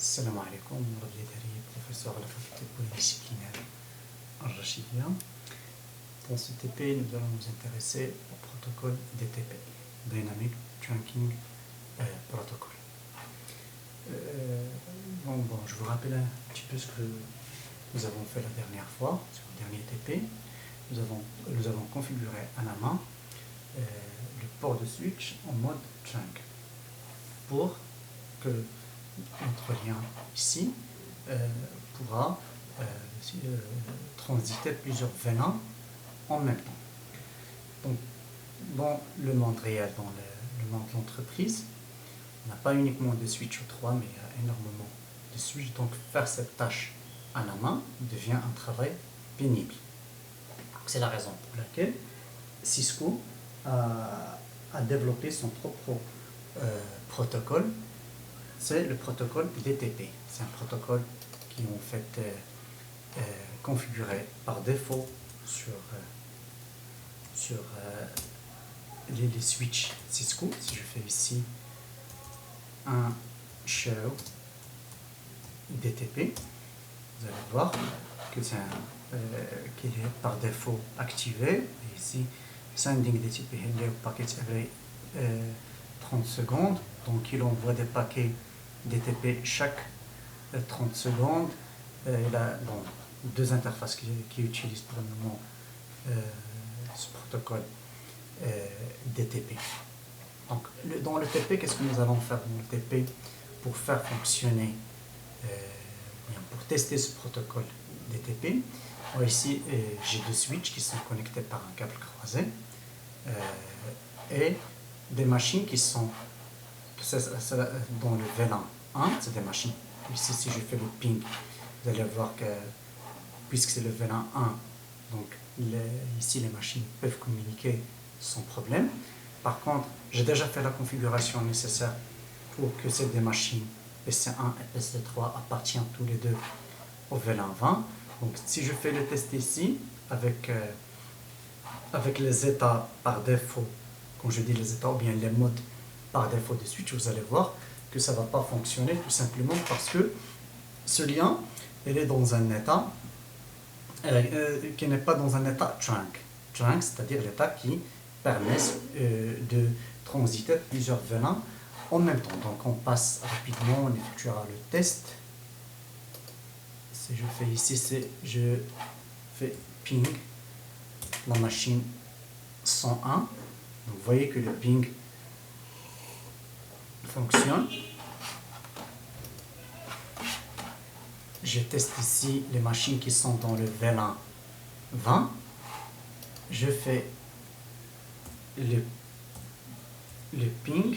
Salam alaikum, professeur à la faculté polydisciplinaire Al-Rachidiyya. Dans ce TP, nous allons nous intéresser au protocole DTP, Dynamic Trunking Protocol. Je vous rappelle un petit peu ce que nous avons fait la dernière fois, sur le dernier TP. Nous avons configuré à la main le port de switch en mode trunk pour que notre lien ici pourra transiter plusieurs vélins en même temps. Donc, dans le monde réel, dans le monde de l'entreprise, on n'a pas uniquement de switch ou 3, mais il y a énormément de switch. Donc, faire cette tâche à la main devient un travail pénible. C'est la raison pour laquelle Cisco a développé son propre protocole. C'est le protocole DTP. C'est un protocole qui est en fait configuré par défaut sur les switches Cisco. Si je fais ici un show DTP, vous allez voir que c'est qu'il est par défaut activé. Et ici, sending DTP packets every 30 secondes. Donc il envoie des paquets DTP chaque 30 secondes. Il a deux interfaces qui utilisent pour le moment ce protocole DTP. Donc, dans le TP, qu'est-ce que nous allons faire dans le TP pour faire fonctionner, pour tester ce protocole DTP? Ici, j'ai deux switches qui sont connectés par un câble croisé et des machines qui sont dans le VLAN 1, c'est des machines. Ici, si je fais le ping, vous allez voir que, puisque c'est le VLAN 1, donc ici les machines peuvent communiquer sans problème. Par contre, j'ai déjà fait la configuration nécessaire pour que ces deux machines, PC1 et PC3, appartiennent tous les deux au VLAN 20. Donc, si je fais le test ici, avec les états par défaut, quand je dis les états ou bien les modes par défaut de switch, vous allez voir que ça ne va pas fonctionner tout simplement parce que ce lien, il est dans un état qui n'est pas dans un état trunk. Trunk, c'est-à-dire l'état qui permet de transiter plusieurs vélins en même temps. Donc on passe rapidement, on effectuera le test. Si je fais ici, je fais ping la machine 101. Donc vous voyez que le ping fonctionne. Je teste ici les machines qui sont dans le VLAN 20. Je fais le ping.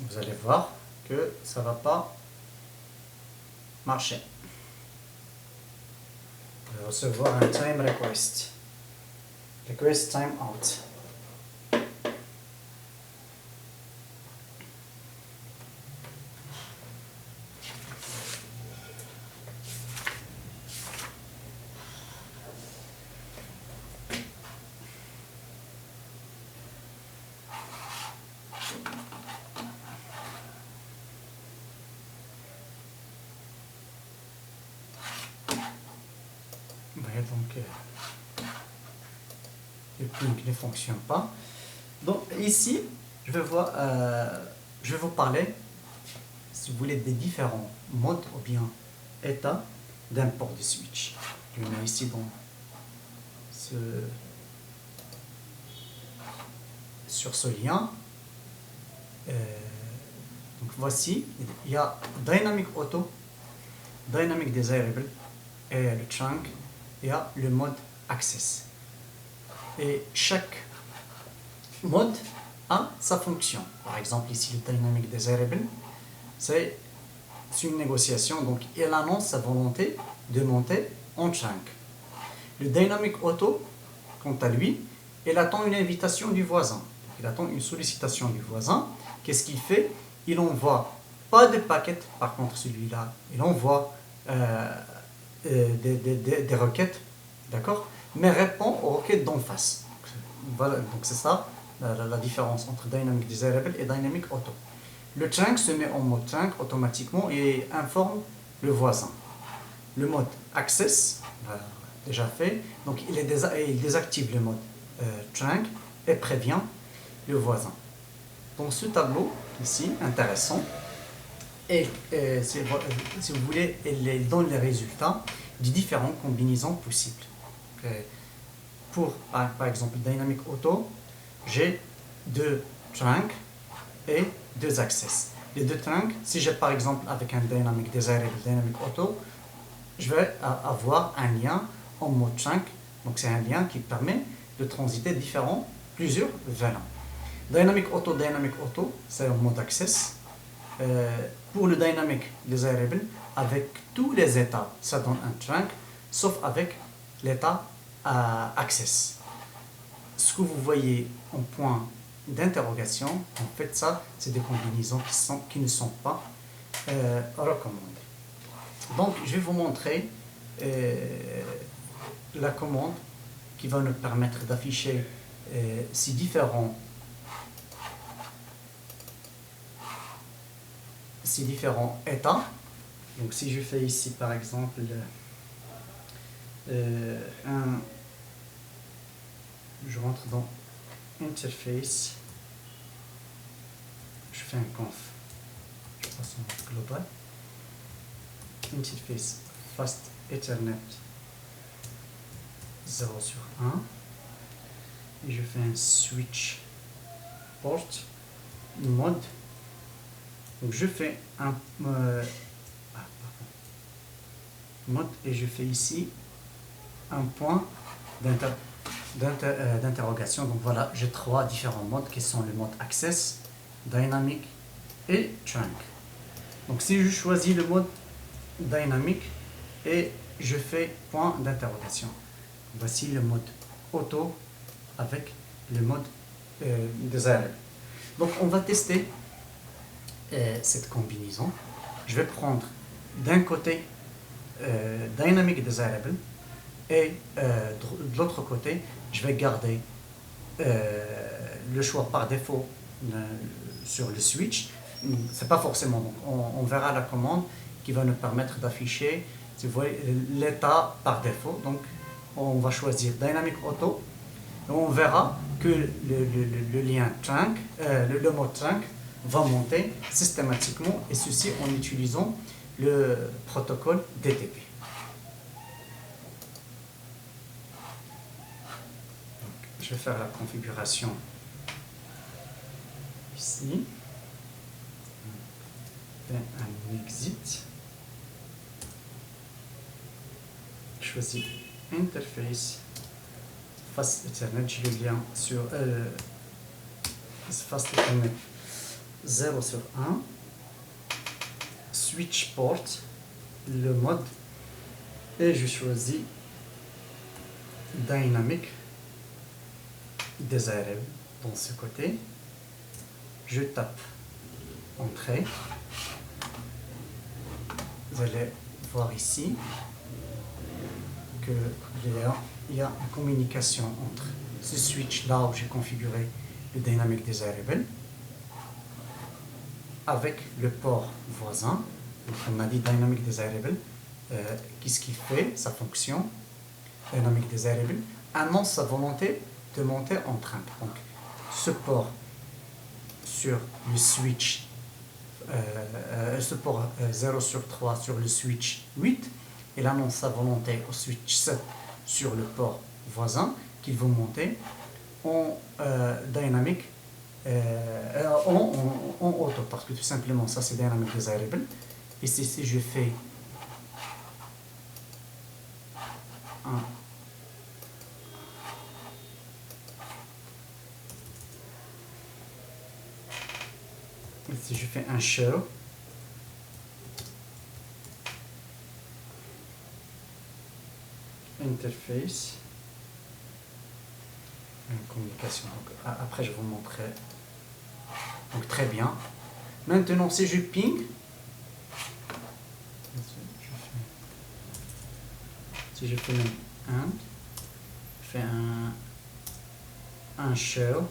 Vous allez voir que ça ne va pas marcher. Je vais recevoir un time request. Request time out. Donc, le ping ne fonctionne pas. Donc ici, je vais vous parler, si vous voulez, des différents modes ou bien états d'un port de switch. Je le mets ici dans sur ce lien. Donc voici, il y a Dynamic Auto, Dynamic Desirable et le Trunk. Il y a le mode Access. Et chaque mode a sa fonction. Par exemple, ici, le Dynamic Desirable, c'est une négociation. Donc, il annonce sa volonté de monter en trunk. Le Dynamic Auto, quant à lui, il attend une invitation du voisin. Il attend une sollicitation du voisin. Qu'est-ce qu'il fait? Il envoie pas de paquets. Par contre, celui-là, il envoie des requêtes, d'accord, mais répond aux requêtes d'en face. Voilà, donc c'est ça la différence entre Dynamic Desirable et Dynamic Auto. Le trunk se met en mode trunk automatiquement et informe le voisin. Le mode access, déjà fait, donc il désactive le mode trunk et prévient le voisin. Dans ce tableau ici, intéressant, et si vous voulez, il donne les résultats des différentes combinaisons possibles. Pour, par exemple, Dynamic Auto, j'ai 2 trunks et 2 access. Les 2 trunks, si j'ai par exemple avec un Dynamic Desirable Dynamic Auto, je vais avoir un lien en mode trunk. Donc c'est un lien qui permet de transiter plusieurs vélins. Dynamic Auto, c'est en mode access. Pour le Dynamic Desirable, avec tous les états, ça donne un trunk, sauf avec l'état access. Ce que vous voyez en point d'interrogation, en fait, ça, c'est des combinaisons qui ne sont pas recommandées. Donc, je vais vous montrer la commande qui va nous permettre d'afficher ces différents états. Donc, si je fais ici, par exemple, je rentre dans Interface, je fais un conf, je passe en mode global, Interface Fast Ethernet 0 sur 1, et je fais un switch port mode. Donc je fais un mode et je fais ici un point d'interrogation. Donc voilà, j'ai 3 différents modes qui sont le mode Access, Dynamic et Trunk. Donc si je choisis le mode Dynamic et je fais point d'interrogation, voici le mode Auto avec le mode Desirable. Donc on va tester cette combinaison. Je vais prendre d'un côté Dynamic Desirable et de l'autre côté je vais garder le choix par défaut sur le switch. C'est pas forcément, donc on verra la commande qui va nous permettre d'afficher, si vous voyez, l'état par défaut. Donc on va choisir Dynamic Auto et on verra que le lien trunk, le mode trunk va monter systématiquement, et ceci en utilisant le protocole DTP. Donc, je vais faire la configuration ici. Un exit. Je choisis Interface Fast Ethernet, j'ai le lien sur Fast Ethernet 0 sur 1, switch port, le mode, et je choisis Dynamic Desirable dans ce côté. Je tape Entrée. Vous allez voir ici qu'il y a une communication entre ce switch là où j'ai configuré le Dynamic Desirable avec le port voisin. Donc on a dit Dynamic Desirable, qu'est-ce qu'il fait, sa fonction. Dynamic Desirable annonce sa volonté de monter en trunk. Donc ce port sur le switch, ce port 0 sur 3 sur le switch 8, il annonce sa volonté au switch 7 sur le port voisin qu'il veut monter en dynamic, en auto, parce que tout simplement ça c'est Dynamic Desirable. Et si je fais un si je fais un show, interface, une communication. Donc, après je vais vous montrer. Donc très bien. Maintenant si je ping, si je fais un, je fais un show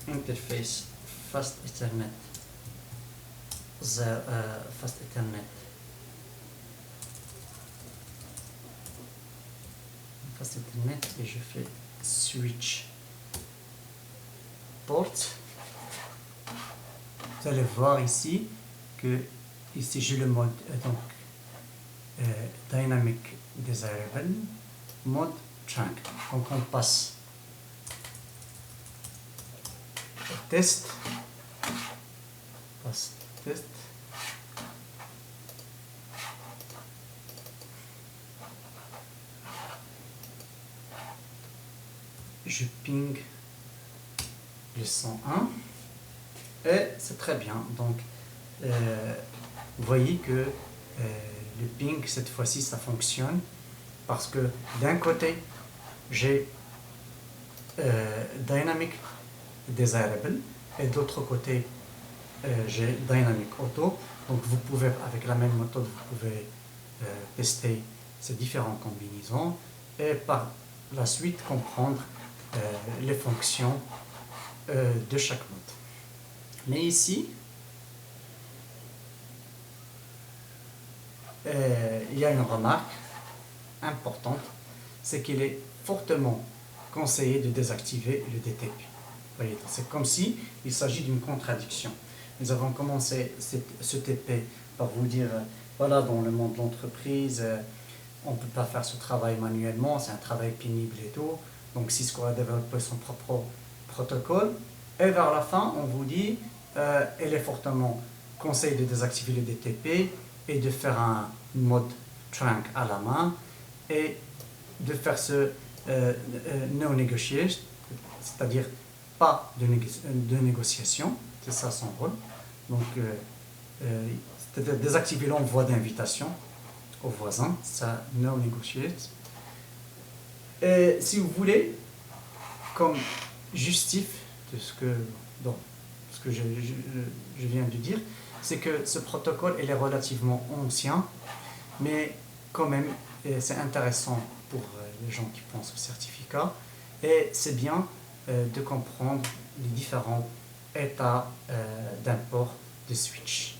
interface Fast Ethernet. Fast Ethernet. Fast Ethernet et je fais switch port. Vous allez voir ici que ici j'ai le mode Dynamic Desirable, mode Trunk. Donc on passe au test. Je ping le 101 et c'est très bien. Donc vous voyez que le ping cette fois-ci ça fonctionne parce que d'un côté j'ai Dynamic Desirable et d'autre côté j'ai Dynamic Auto. Donc vous pouvez, avec la même méthode, vous pouvez tester ces différentes combinaisons et par la suite comprendre les fonctions de chaque mode. Mais ici, il y a une remarque importante, c'est qu'il est fortement conseillé de désactiver le DTP. Voyez, c'est comme si il s'agit d'une contradiction. Nous avons commencé ce TP par vous dire, voilà, dans le monde de l'entreprise, on ne peut pas faire ce travail manuellement, c'est un travail pénible et tout. Donc Cisco a développé son propre protocole. Et vers la fin, on vous dit, il est fortement conseillé de désactiver le DTP et de faire un mode trunk à la main et de faire ce no negotiation, c'est-à-dire pas de négociation, c'est ça son rôle. Donc, c'est-à-dire désactiver l'envoi d'invitation aux voisins, ça no negotiate. Et si vous voulez, comme justif de ce que je viens de dire, c'est que ce protocole il est relativement ancien, mais quand même c'est intéressant pour les gens qui pensent au certificat et c'est bien de comprendre les différents états d'import de switch.